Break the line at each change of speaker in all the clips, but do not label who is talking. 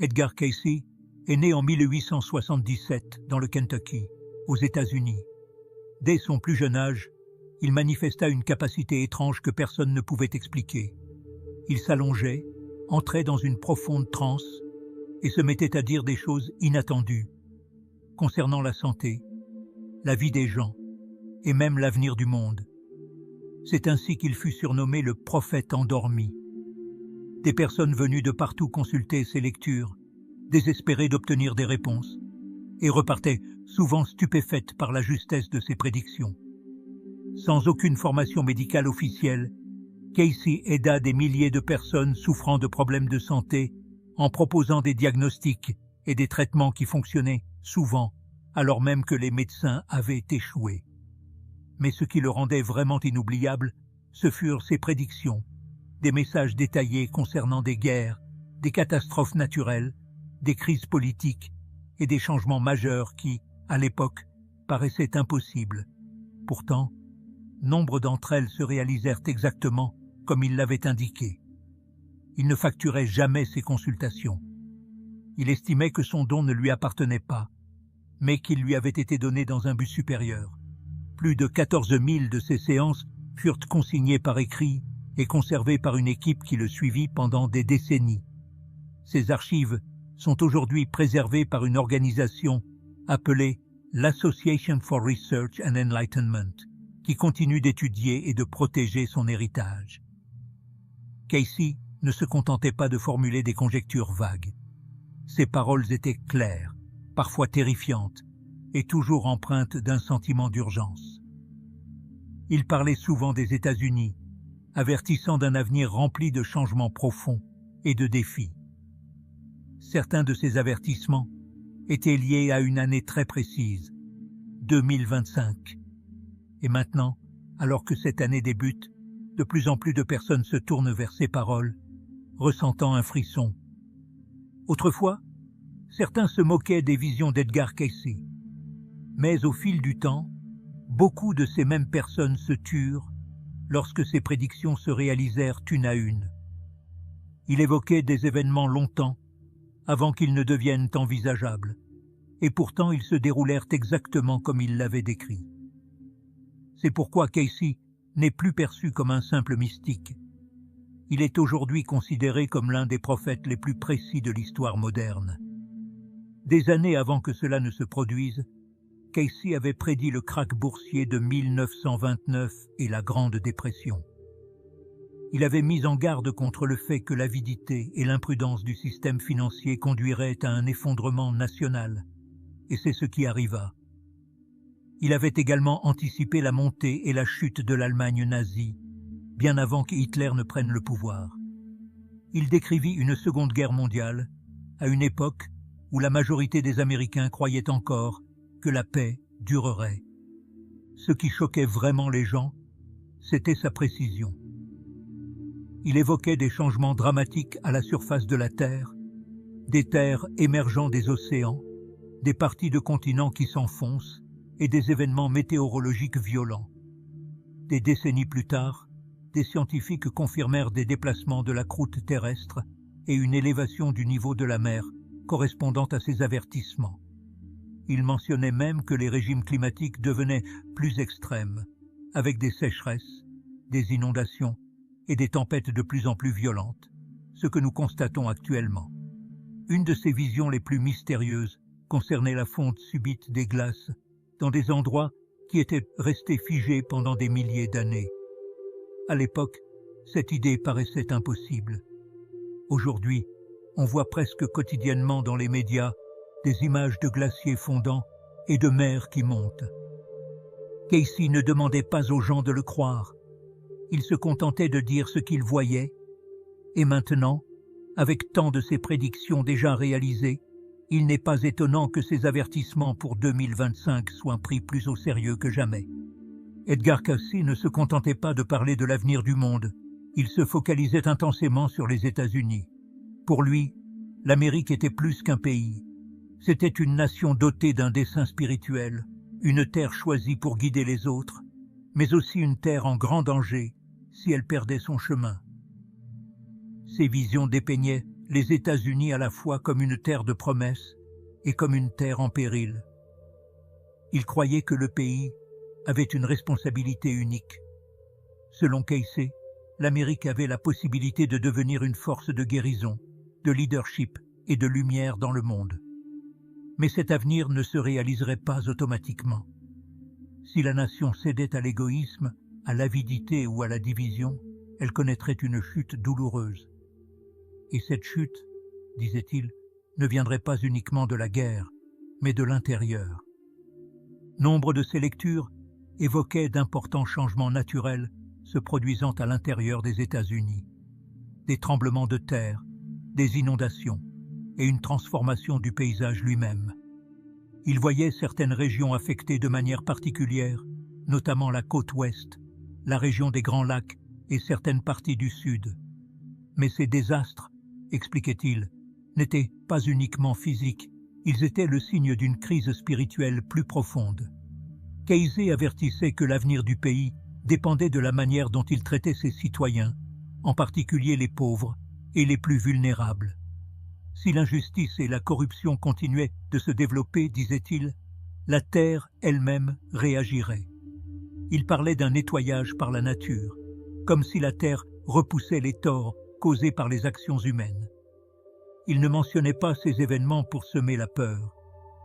Edgar Cayce est né en 1877 dans le Kentucky, aux États-Unis. Dès son plus jeune âge, il manifesta une capacité étrange que personne ne pouvait expliquer. Il s'allongeait, entrait dans une profonde transe et se mettait à dire des choses inattendues concernant la santé, la vie des gens et même l'avenir du monde. C'est ainsi qu'il fut surnommé le prophète endormi. Des personnes venues de partout consultaient ses lectures, désespérées d'obtenir des réponses, et repartaient souvent stupéfaites par la justesse de ses prédictions. Sans aucune formation médicale officielle, Cayce aida des milliers de personnes souffrant de problèmes de santé en proposant des diagnostics et des traitements qui fonctionnaient souvent, alors même que les médecins avaient échoué. Mais ce qui le rendait vraiment inoubliable, ce furent ses prédictions, des messages détaillés concernant des guerres, des catastrophes naturelles, des crises politiques et des changements majeurs qui, à l'époque, paraissaient impossibles. Pourtant, nombre d'entre elles se réalisèrent exactement comme il l'avait indiqué. Il ne facturait jamais ses consultations. Il estimait que son don ne lui appartenait pas, mais qu'il lui avait été donné dans un but supérieur. Plus de 14 000 de ces séances furent consignées par écrit et conservées par une équipe qui le suivit pendant des décennies. Ces archives sont aujourd'hui préservées par une organisation appelée l'Association for Research and Enlightenment, qui continue d'étudier et de protéger son héritage. Cayce ne se contentait pas de formuler des conjectures vagues. Ses paroles étaient claires, parfois terrifiantes, et toujours empreintes d'un sentiment d'urgence. Il parlait souvent des États-Unis, avertissant d'un avenir rempli de changements profonds et de défis. Certains de ces avertissements étaient liés à une année très précise, 2025. Et maintenant, alors que cette année débute, de plus en plus de personnes se tournent vers ces paroles, ressentant un frisson. Autrefois, certains se moquaient des visions d'Edgar Cayce. Mais au fil du temps, beaucoup de ces mêmes personnes se turent lorsque ces prédictions se réalisèrent une à une. Il évoquait des événements longtemps avant qu'ils ne deviennent envisageables, et pourtant ils se déroulèrent exactement comme il l'avait décrit. C'est pourquoi Cayce n'est plus perçu comme un simple mystique. Il est aujourd'hui considéré comme l'un des prophètes les plus précis de l'histoire moderne. Des années avant que cela ne se produise, Cayce avait prédit le krach boursier de 1929 et la Grande Dépression. Il avait mis en garde contre le fait que l'avidité et l'imprudence du système financier conduiraient à un effondrement national, et c'est ce qui arriva. Il avait également anticipé la montée et la chute de l'Allemagne nazie, bien avant que Hitler ne prenne le pouvoir. Il décrivit une seconde guerre mondiale, à une époque où la majorité des Américains croyaient encore que la paix durerait. Ce qui choquait vraiment les gens, c'était sa précision. Il évoquait des changements dramatiques à la surface de la Terre, des terres émergeant des océans, des parties de continents qui s'enfoncent et des événements météorologiques violents. Des décennies plus tard, des scientifiques confirmèrent des déplacements de la croûte terrestre et une élévation du niveau de la mer correspondant à ces avertissements. Il mentionnait même que les régimes climatiques devenaient plus extrêmes, avec des sécheresses, des inondations et des tempêtes de plus en plus violentes, ce que nous constatons actuellement. Une de ces visions les plus mystérieuses concernait la fonte subite des glaces dans des endroits qui étaient restés figés pendant des milliers d'années. À l'époque, cette idée paraissait impossible. Aujourd'hui, on voit presque quotidiennement dans les médias des images de glaciers fondants et de mers qui montent. Cayce ne demandait pas aux gens de le croire. Il se contentait de dire ce qu'il voyait. Et maintenant, avec tant de ses prédictions déjà réalisées, il n'est pas étonnant que ses avertissements pour 2025 soient pris plus au sérieux que jamais. Edgar Cayce ne se contentait pas de parler de l'avenir du monde. Il se focalisait intensément sur les États-Unis. Pour lui, l'Amérique était plus qu'un pays. C'était une nation dotée d'un dessein spirituel, une terre choisie pour guider les autres, mais aussi une terre en grand danger si elle perdait son chemin. Ces visions dépeignaient les États-Unis à la fois comme une terre de promesses et comme une terre en péril. Il croyait que le pays avait une responsabilité unique. Selon Casey, l'Amérique avait la possibilité de devenir une force de guérison, de leadership et de lumière dans le monde. Mais cet avenir ne se réaliserait pas automatiquement. Si la nation cédait à l'égoïsme, à l'avidité ou à la division, elle connaîtrait une chute douloureuse. Et cette chute, disait-il, ne viendrait pas uniquement de la guerre, mais de l'intérieur. Nombre de ses lectures évoquaient d'importants changements naturels se produisant à l'intérieur des États-Unis. Des tremblements de terre, des inondations et une transformation du paysage lui-même. Il voyait certaines régions affectées de manière particulière, notamment la côte ouest, la région des Grands Lacs et certaines parties du sud. Mais ces désastres, expliquait-il, n'étaient pas uniquement physiques, ils étaient le signe d'une crise spirituelle plus profonde. Casey avertissait que l'avenir du pays dépendait de la manière dont il traitait ses citoyens, en particulier les pauvres et les plus vulnérables. Si l'injustice et la corruption continuaient de se développer, disait-il, la terre elle-même réagirait. Il parlait d'un nettoyage par la nature, comme si la terre repoussait les torts causés par les actions humaines. Il ne mentionnait pas ces événements pour semer la peur,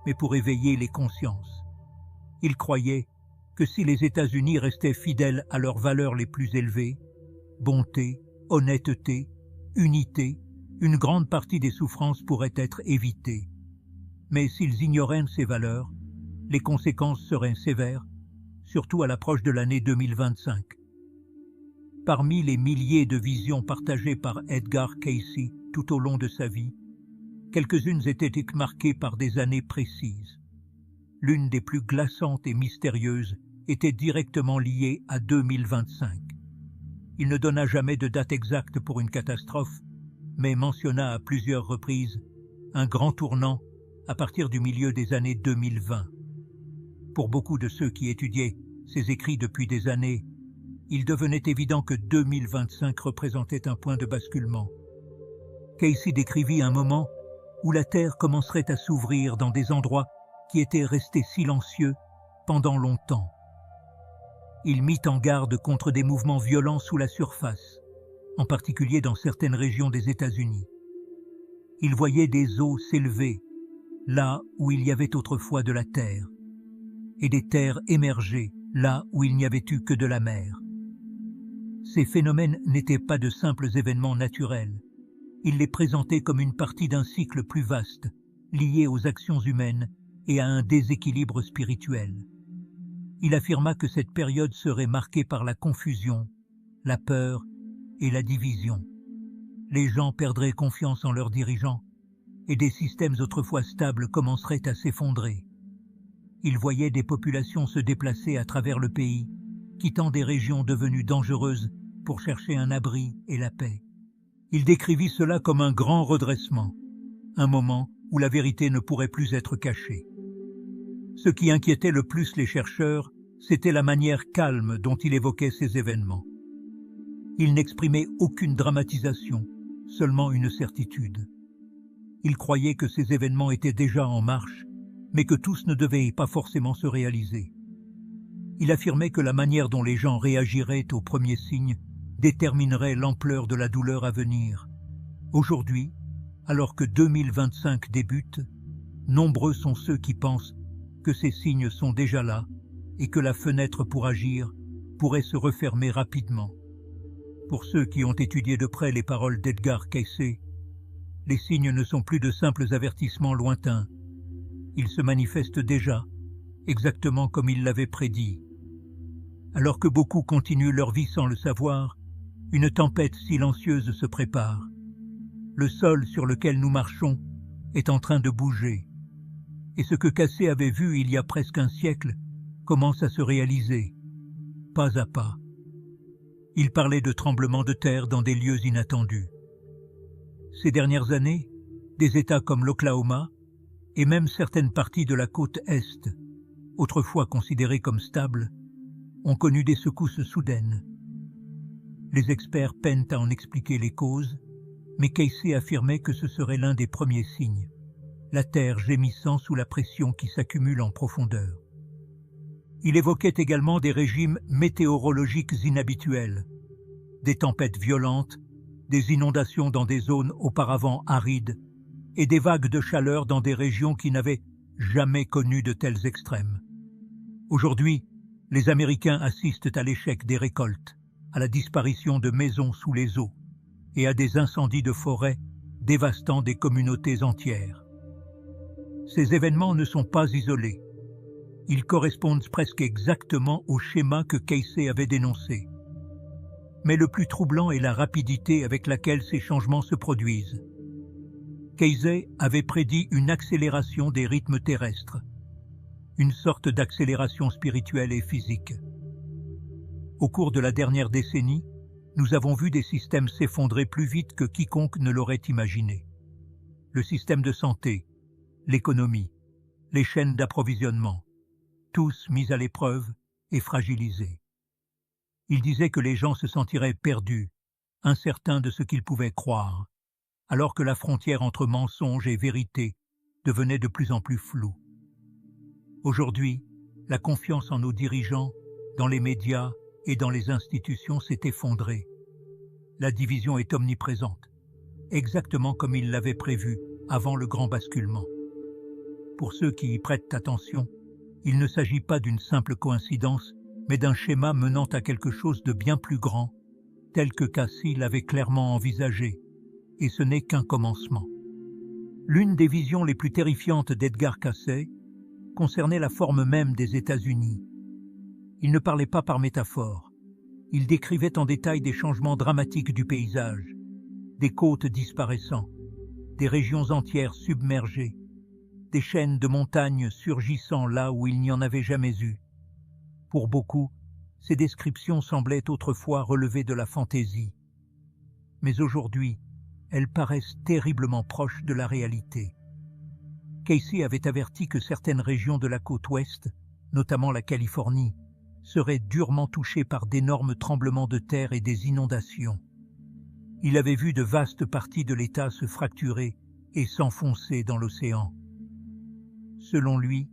mais pour éveiller les consciences. Il croyait que si les États-Unis restaient fidèles à leurs valeurs les plus élevées, bonté, honnêteté, unité, une grande partie des souffrances pourrait être évitée. Mais s'ils ignoraient ces valeurs, les conséquences seraient sévères, surtout à l'approche de l'année 2025. Parmi les milliers de visions partagées par Edgar Casey tout au long de sa vie, quelques-unes étaient marquées par des années précises. L'une des plus glaçantes et mystérieuses était directement liée à 2025. Il ne donna jamais de date exacte pour une catastrophe, mais mentionna à plusieurs reprises un grand tournant à partir du milieu des années 2020. Pour beaucoup de ceux qui étudiaient ses écrits depuis des années, il devenait évident que 2025 représentait un point de basculement. Casey décrivit un moment où la Terre commencerait à s'ouvrir dans des endroits qui étaient restés silencieux pendant longtemps. Il mit en garde contre des mouvements violents sous la surface, en particulier dans certaines régions des États-Unis. Il voyait des eaux s'élever, là où il y avait autrefois de la terre, et des terres émerger, là où il n'y avait eu que de la mer. Ces phénomènes n'étaient pas de simples événements naturels. Il les présentait comme une partie d'un cycle plus vaste, lié aux actions humaines et à un déséquilibre spirituel. Il affirma que cette période serait marquée par la confusion, la peur et la division. Les gens perdraient confiance en leurs dirigeants et des systèmes autrefois stables commenceraient à s'effondrer. Il voyait des populations se déplacer à travers le pays, quittant des régions devenues dangereuses pour chercher un abri et la paix. Il décrivit cela comme un grand redressement, un moment où la vérité ne pourrait plus être cachée. Ce qui inquiétait le plus les chercheurs, c'était la manière calme dont il évoquait ces événements. Il n'exprimait aucune dramatisation, seulement une certitude. Il croyait que ces événements étaient déjà en marche, mais que tous ne devaient pas forcément se réaliser. Il affirmait que la manière dont les gens réagiraient aux premiers signes déterminerait l'ampleur de la douleur à venir. Aujourd'hui, alors que 2025 débute, nombreux sont ceux qui pensent que ces signes sont déjà là et que la fenêtre pour agir pourrait se refermer rapidement. Pour ceux qui ont étudié de près les paroles d'Edgar Casey, les signes ne sont plus de simples avertissements lointains. Ils se manifestent déjà, exactement comme il l'avait prédit. Alors que beaucoup continuent leur vie sans le savoir, une tempête silencieuse se prépare. Le sol sur lequel nous marchons est en train de bouger. Et ce que Casey avait vu il y a presque un siècle commence à se réaliser, pas à pas. Il parlait de tremblements de terre dans des lieux inattendus. Ces dernières années, des États comme l'Oklahoma et même certaines parties de la côte Est, autrefois considérées comme stables, ont connu des secousses soudaines. Les experts peinent à en expliquer les causes, Mais Casey affirmait que ce serait l'un des premiers signes, la Terre gémissant sous la pression qui s'accumule en profondeur. Il évoquait également des régimes météorologiques inhabituels, des tempêtes violentes, des inondations dans des zones auparavant arides et des vagues de chaleur dans des régions qui n'avaient jamais connu de tels extrêmes. Aujourd'hui, les Américains assistent à l'échec des récoltes, à la disparition de maisons sous les eaux et à des incendies de forêt dévastant des communautés entières. Ces événements ne sont pas isolés. Ils correspondent presque exactement au schéma que Casey avait dénoncé. Mais le plus troublant est la rapidité avec laquelle ces changements se produisent. Casey avait prédit une accélération des rythmes terrestres, une sorte d'accélération spirituelle et physique. Au cours de la dernière décennie, nous avons vu des systèmes s'effondrer plus vite que quiconque ne l'aurait imaginé. Le système de santé, l'économie, les chaînes d'approvisionnement, tous mis à l'épreuve et fragilisés. Il disait que les gens se sentiraient perdus, incertains de ce qu'ils pouvaient croire, alors que la frontière entre mensonge et vérité devenait de plus en plus floue. Aujourd'hui, la confiance en nos dirigeants, dans les médias et dans les institutions s'est effondrée. La division est omniprésente, exactement comme il l'avait prévu avant le grand basculement. Pour ceux qui y prêtent attention, il ne s'agit pas d'une simple coïncidence, mais d'un schéma menant à quelque chose de bien plus grand, tel que Casey l'avait clairement envisagé, et ce n'est qu'un commencement. L'une des visions les plus terrifiantes d'Edgar Cayce concernait la forme même des États-Unis. Il ne parlait pas par métaphore, il décrivait en détail des changements dramatiques du paysage, des côtes disparaissant, des régions entières submergées, des chaînes de montagnes surgissant là où il n'y en avait jamais eu. Pour beaucoup, ces descriptions semblaient autrefois relever de la fantaisie. Mais aujourd'hui, elles paraissent terriblement proches de la réalité. Casey avait averti que certaines régions de la côte ouest, notamment la Californie, seraient durement touchées par d'énormes tremblements de terre et des inondations. Il avait vu de vastes parties de l'État se fracturer et s'enfoncer dans l'océan. Selon lui,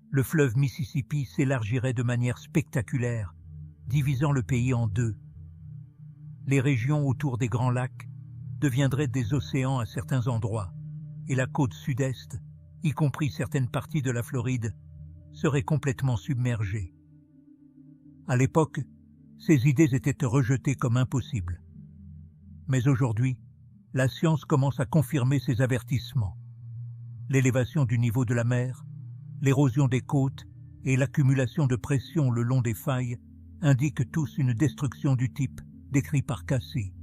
le fleuve Mississippi s'élargirait de manière spectaculaire, divisant le pays en deux. Les régions autour des Grands Lacs deviendraient des océans à certains endroits, et la côte sud-est, y compris certaines parties de la Floride, serait complètement submergée. À l'époque, ces idées étaient rejetées comme impossibles. Mais aujourd'hui, la science commence à confirmer ces avertissements. L'élévation du niveau de la mer, l'érosion des côtes et l'accumulation de pression le long des failles indiquent tous une destruction du type décrit par Casey.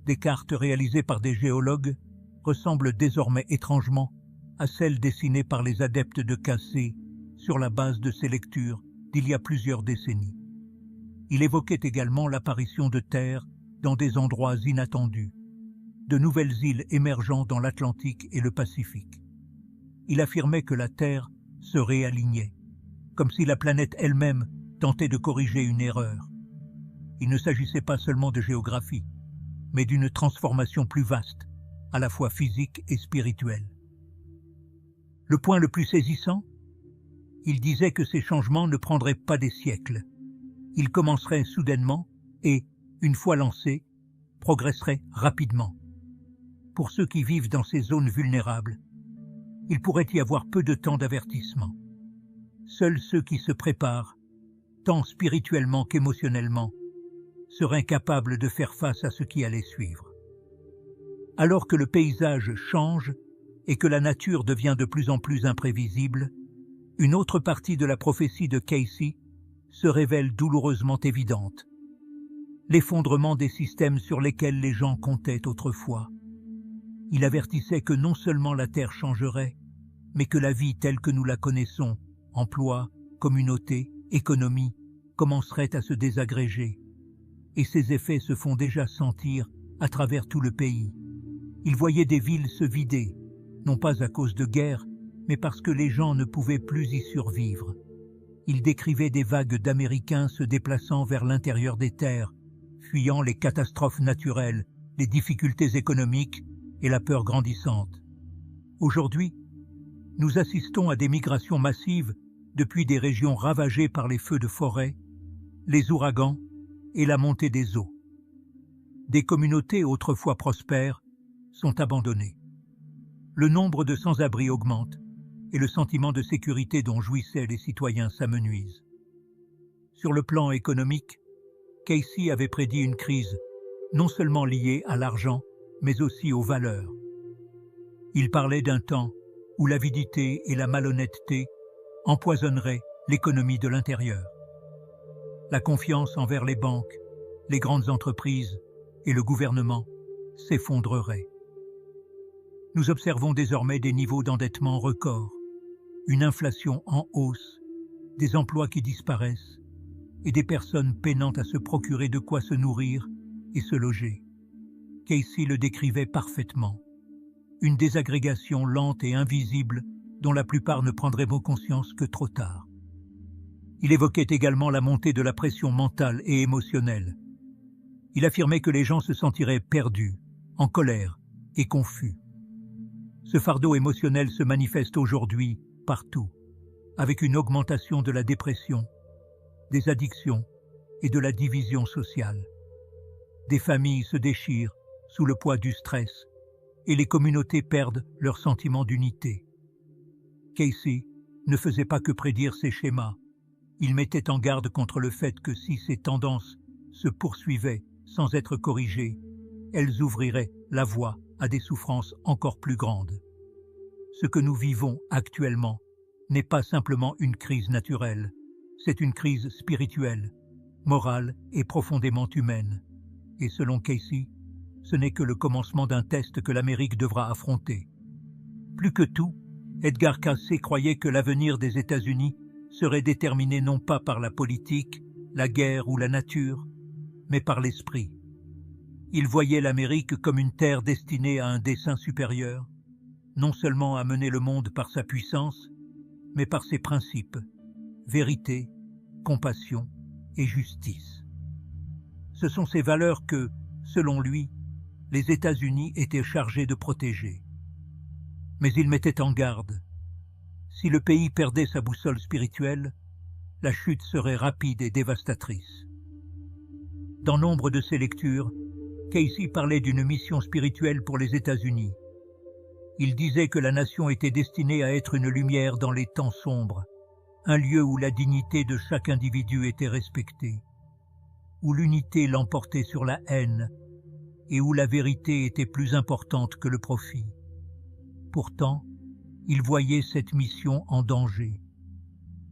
Des cartes réalisées par des géologues ressemblent désormais étrangement à celles dessinées par les adeptes de Casey sur la base de ses lectures d'il y a plusieurs décennies. Il évoquait également l'apparition de terres dans des endroits inattendus, de nouvelles îles émergeant dans l'Atlantique et le Pacifique. Il affirmait que la Terre se réalignait, comme si la planète elle-même tentait de corriger une erreur. Il ne s'agissait pas seulement de géographie, mais d'une transformation plus vaste, à la fois physique et spirituelle. Le point le plus saisissant, il disait que ces changements ne prendraient pas des siècles. Ils commenceraient soudainement et, une fois lancés, progresseraient rapidement. Pour ceux qui vivent dans ces zones vulnérables, il pourrait y avoir peu de temps d'avertissement. Seuls ceux qui se préparent, tant spirituellement qu'émotionnellement, seraient capables de faire face à ce qui allait suivre. Alors que le paysage change et que la nature devient de plus en plus imprévisible, une autre partie de la prophétie de Casey se révèle douloureusement évidente. L'effondrement des systèmes sur lesquels les gens comptaient autrefois. Il avertissait que non seulement la Terre changerait, mais que la vie telle que nous la connaissons, emploi, communauté, économie, commencerait à se désagréger. Et ces effets se font déjà sentir à travers tout le pays. Il voyait des villes se vider, non pas à cause de guerre, mais parce que les gens ne pouvaient plus y survivre. Il décrivait des vagues d'Américains se déplaçant vers l'intérieur des terres, fuyant les catastrophes naturelles les difficultés économiques et la peur grandissante. Aujourd'hui, nous assistons à des migrations massives depuis des régions ravagées par les feux de forêt, les ouragans et la montée des eaux. Des communautés autrefois prospères sont abandonnées. Le nombre de sans-abri augmente et le sentiment de sécurité dont jouissaient les citoyens s'amenuise. Sur le plan économique, Casey avait prédit une crise non seulement liée à l'argent, mais aussi aux valeurs. Il parlait d'un temps où l'avidité et la malhonnêteté empoisonneraient l'économie de l'intérieur. La confiance envers les banques, les grandes entreprises et le gouvernement s'effondrerait. Nous observons désormais des niveaux d'endettement records, une inflation en hausse, des emplois qui disparaissent et des personnes peinant à se procurer de quoi se nourrir et se loger. Casey le décrivait parfaitement. Une désagrégation lente et invisible dont la plupart ne prendraient conscience que trop tard. Il évoquait également la montée de la pression mentale et émotionnelle. Il affirmait que les gens se sentiraient perdus, en colère et confus. Ce fardeau émotionnel se manifeste aujourd'hui partout, avec une augmentation de la dépression, des addictions et de la division sociale. Des familles se déchirent sous le poids du stress et les communautés perdent leur sentiment d'unité. Casey ne faisait pas que prédire ces schémas. Il mettait en garde contre le fait que si ces tendances se poursuivaient sans être corrigées, elles ouvriraient la voie à des souffrances encore plus grandes. Ce que nous vivons actuellement n'est pas simplement une crise naturelle, c'est une crise spirituelle, morale et profondément humaine. Et selon Casey, ce n'est que le commencement d'un test que l'Amérique devra affronter. Plus que tout, Edgar Cayce croyait que l'avenir des États-Unis serait déterminé non pas par la politique, la guerre ou la nature, mais par l'esprit. Il voyait l'Amérique comme une terre destinée à un dessein supérieur, non seulement à mener le monde par sa puissance, mais par ses principes, vérité, compassion et justice. Ce sont ces valeurs que, selon lui, les États-Unis étaient chargés de protéger. Mais il mettait en garde. Si le pays perdait sa boussole spirituelle, la chute serait rapide et dévastatrice. Dans nombre de ses lectures, Casey parlait d'une mission spirituelle pour les États-Unis. Il disait que la nation était destinée à être une lumière dans les temps sombres, un lieu où la dignité de chaque individu était respectée, où l'unité l'emportait sur la haine et où la vérité était plus importante que le profit. Pourtant, il voyait cette mission en danger.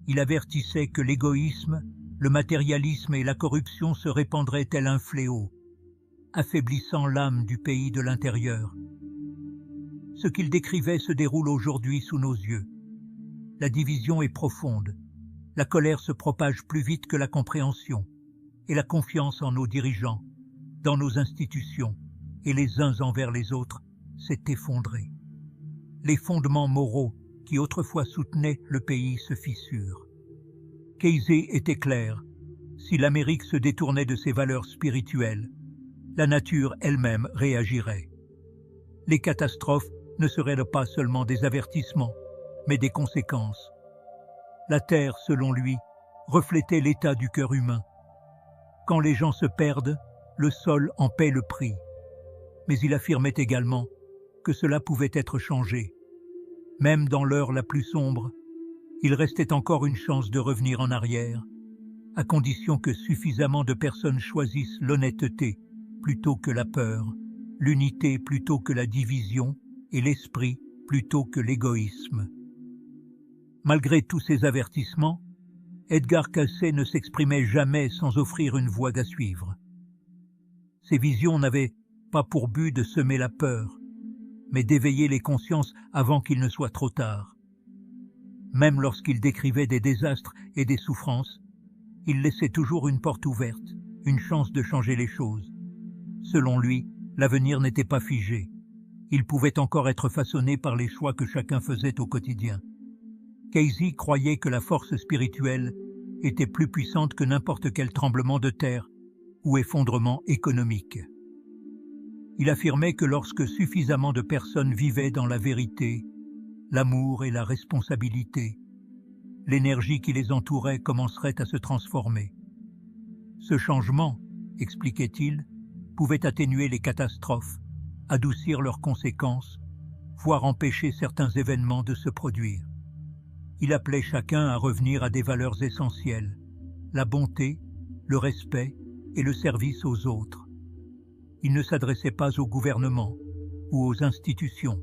Il avertissait que l'égoïsme, le matérialisme et la corruption se répandraient tel un fléau, affaiblissant l'âme du pays de l'intérieur. Ce qu'il décrivait se déroule aujourd'hui sous nos yeux. La division est profonde, la colère se propage plus vite que la compréhension, et la confiance en nos dirigeants, dans nos institutions et les uns envers les autres s'est effondrée. Les fondements moraux qui autrefois soutenaient le pays se fissurent. Casey était clair, si l'Amérique se détournait de ses valeurs spirituelles, la nature elle-même réagirait. Les catastrophes ne seraient pas seulement des avertissements, mais des conséquences. La terre, selon lui, reflétait l'état du cœur humain. Quand les gens se perdent, le sol en paie le prix. Mais il affirmait également que cela pouvait être changé. Même dans l'heure la plus sombre, il restait encore une chance de revenir en arrière, à condition que suffisamment de personnes choisissent l'honnêteté plutôt que la peur, l'unité plutôt que la division et l'esprit plutôt que l'égoïsme. Malgré tous ces avertissements, Edgar Cayce ne s'exprimait jamais sans offrir une voie à suivre. Ses visions n'avaient pas pour but de semer la peur, mais d'éveiller les consciences avant qu'il ne soit trop tard. Même lorsqu'il décrivait des désastres et des souffrances, il laissait toujours une porte ouverte, une chance de changer les choses. Selon lui, l'avenir n'était pas figé. Il pouvait encore être façonné par les choix que chacun faisait au quotidien. Casey croyait que la force spirituelle était plus puissante que n'importe quel tremblement de terre ou effondrement économique. Il affirmait que lorsque suffisamment de personnes vivaient dans la vérité, l'amour et la responsabilité, l'énergie qui les entourait commencerait à se transformer. Ce changement, expliquait-il, pouvait atténuer les catastrophes, adoucir leurs conséquences, voire empêcher certains événements de se produire. Il appelait chacun à revenir à des valeurs essentielles, la bonté, le respect et le service aux autres. Il ne s'adressait pas au gouvernement ou aux institutions,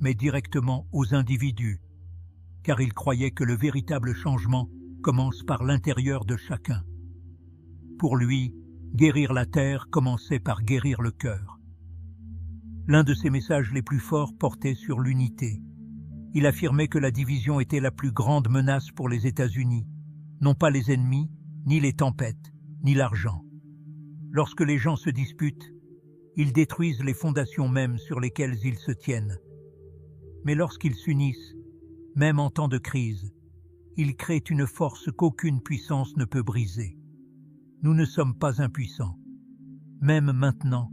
mais directement aux individus, car il croyait que le véritable changement commence par l'intérieur de chacun. Pour lui, guérir la terre commençait par guérir le cœur. L'un de ses messages les plus forts portait sur l'unité. Il affirmait que la division était la plus grande menace pour les États-Unis, non pas les ennemis, ni les tempêtes, ni l'argent. Lorsque les gens se disputent, ils détruisent les fondations mêmes sur lesquelles ils se tiennent. Mais lorsqu'ils s'unissent, même en temps de crise, ils créent une force qu'aucune puissance ne peut briser. Nous ne sommes pas impuissants. Même maintenant,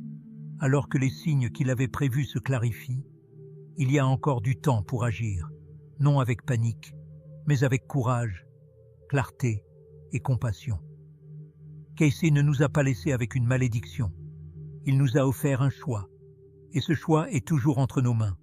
alors que les signes qu'il avait prévus se clarifient, il y a encore du temps pour agir, non avec panique, mais avec courage, clarté et compassion. Casey ne nous a pas laissés avec une malédiction. Il nous a offert un choix, et ce choix est toujours entre nos mains.